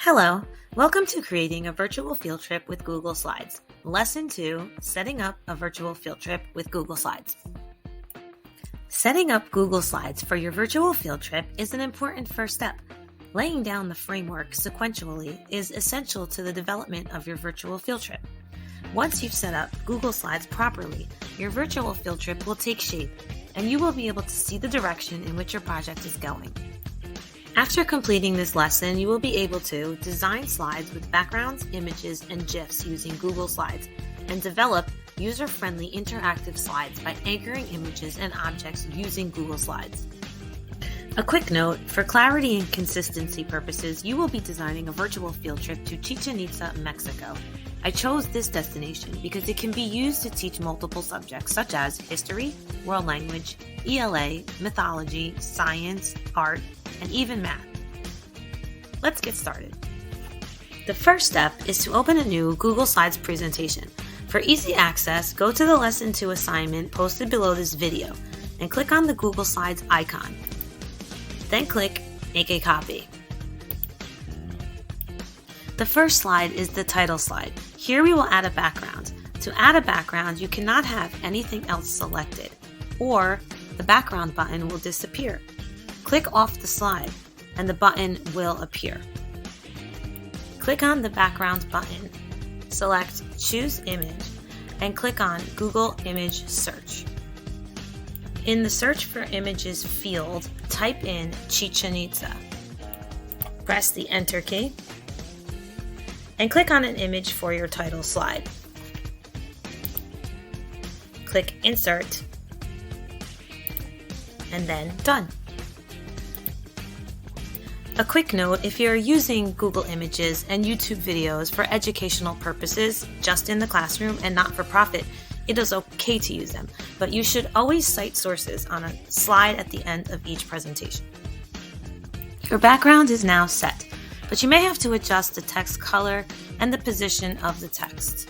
Hello, welcome to creating a virtual field trip with Google Slides. Lesson 2, setting up a virtual field trip with Google Slides. Setting up Google Slides for your virtual field trip is an important first step. Laying down the framework sequentially is essential to the development of your virtual field trip. Once you've set up Google Slides properly, your virtual field trip will take shape, and you will be able to see the direction in which your project is going. After completing this lesson, you will be able to design slides with backgrounds, images, and GIFs using Google Slides, and develop user-friendly interactive slides by anchoring images and objects using Google Slides. A quick note, for clarity and consistency purposes, you will be designing a virtual field trip to Chichen Itza, Mexico. I chose this destination because it can be used to teach multiple subjects such as history, world language, ELA, mythology, science, art, and even math. Let's get started. The first step is to open a new Google Slides presentation. For easy access, go to the Lesson 2 assignment posted below this video and click on the Google Slides icon. Then click Make a Copy. The first slide is the title slide. Here we will add a background. To add a background, you cannot have anything else selected, or the background button will disappear. Click off the slide and the button will appear. Click on the background button, select Choose Image, and click on Google Image Search. In the Search for Images field, type in Chichen Itza. Press the Enter key and click on an image for your title slide. Click Insert and then Done. A quick note, if you're using Google Images and YouTube videos for educational purposes, just in the classroom and not for profit, it is okay to use them, but you should always cite sources on a slide at the end of each presentation. Your background is now set, but you may have to adjust the text color and the position of the text.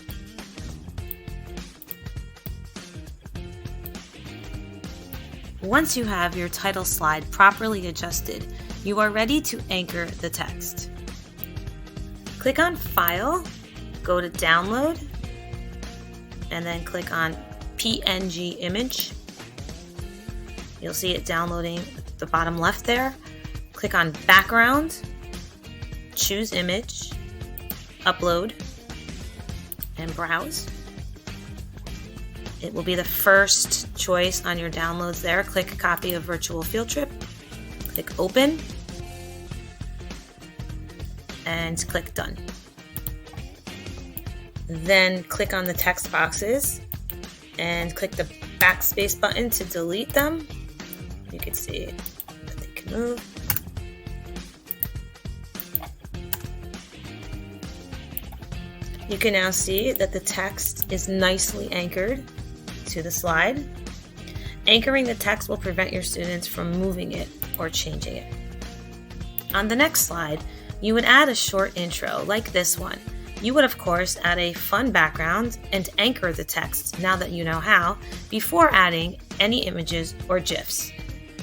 Once you have your title slide properly adjusted, you are ready to anchor the text. Click on File, go to Download, and then click on PNG Image. You'll see it downloading at the bottom left there. Click on Background, choose Image, Upload, and Browse. It will be the first choice on your downloads there. Click Copy of Virtual Field Trip, click Open, and click Done. Then click on the text boxes and click the backspace button to delete them. You can see that they can move. You can now see that the text is nicely anchored to the slide. Anchoring the text will prevent your students from moving it or changing it. On the next slide, you would add a short intro like this one. You would, of course, add a fun background and anchor the text, now that you know how, before adding any images or GIFs.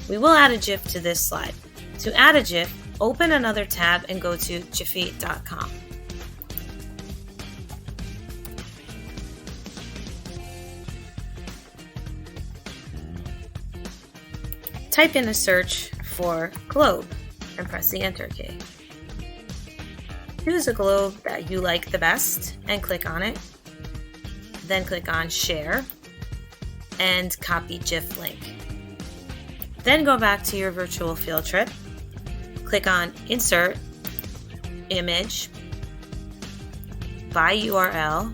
We will add a GIF to this slide. To add a GIF, open another tab and go to giphy.com. Type in a search for globe and press the Enter key. Choose a globe that you like the best and click on it. Then click on Share and copy GIF link. Then go back to your virtual field trip. Click on Insert, Image, by URL,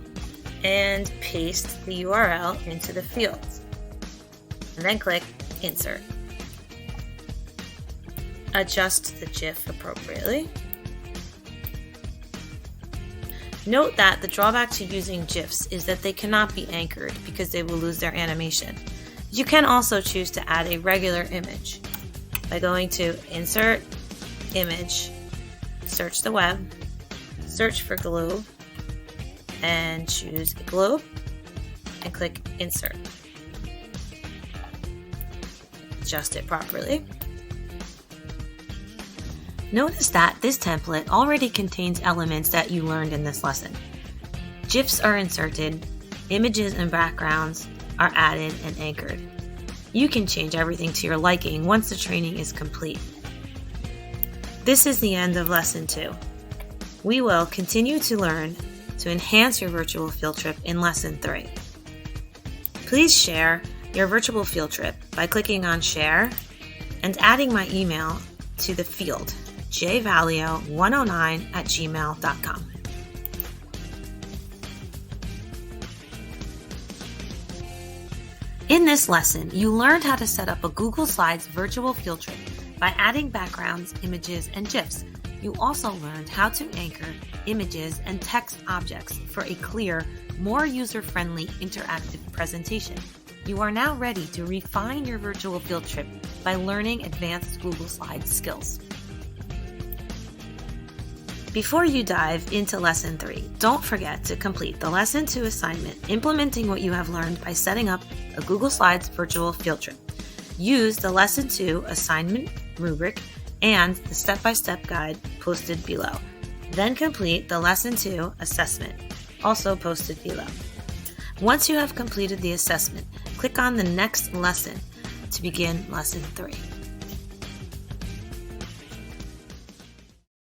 and paste the URL into the field. And then click Insert. Adjust the GIF appropriately. Note that the drawback to using GIFs is that they cannot be anchored because they will lose their animation. You can also choose to add a regular image by going to Insert, Image, search the web, search for globe, and choose a globe, and click Insert. Adjust it properly. Notice that this template already contains elements that you learned in this lesson. GIFs are inserted, images and backgrounds are added and anchored. You can change everything to your liking once the training is complete. This is the end of Lesson 2. We will continue to learn to enhance your virtual field trip in Lesson 3. Please share your virtual field trip by clicking on Share and adding my email to the field, jvalio109@gmail.com. In this lesson, you learned how to set up a Google Slides virtual field trip by adding backgrounds, images, and GIFs. You also learned how to anchor images and text objects for a clear, more user-friendly interactive presentation. You are now ready to refine your virtual field trip by learning advanced Google Slides skills. Before you dive into Lesson 3, don't forget to complete the Lesson 2 assignment implementing what you have learned by setting up a Google Slides virtual field trip. Use the Lesson 2 assignment rubric and the step-by-step guide posted below. Then complete the Lesson 2 assessment, also posted below. Once you have completed the assessment, click on the next lesson to begin Lesson 3.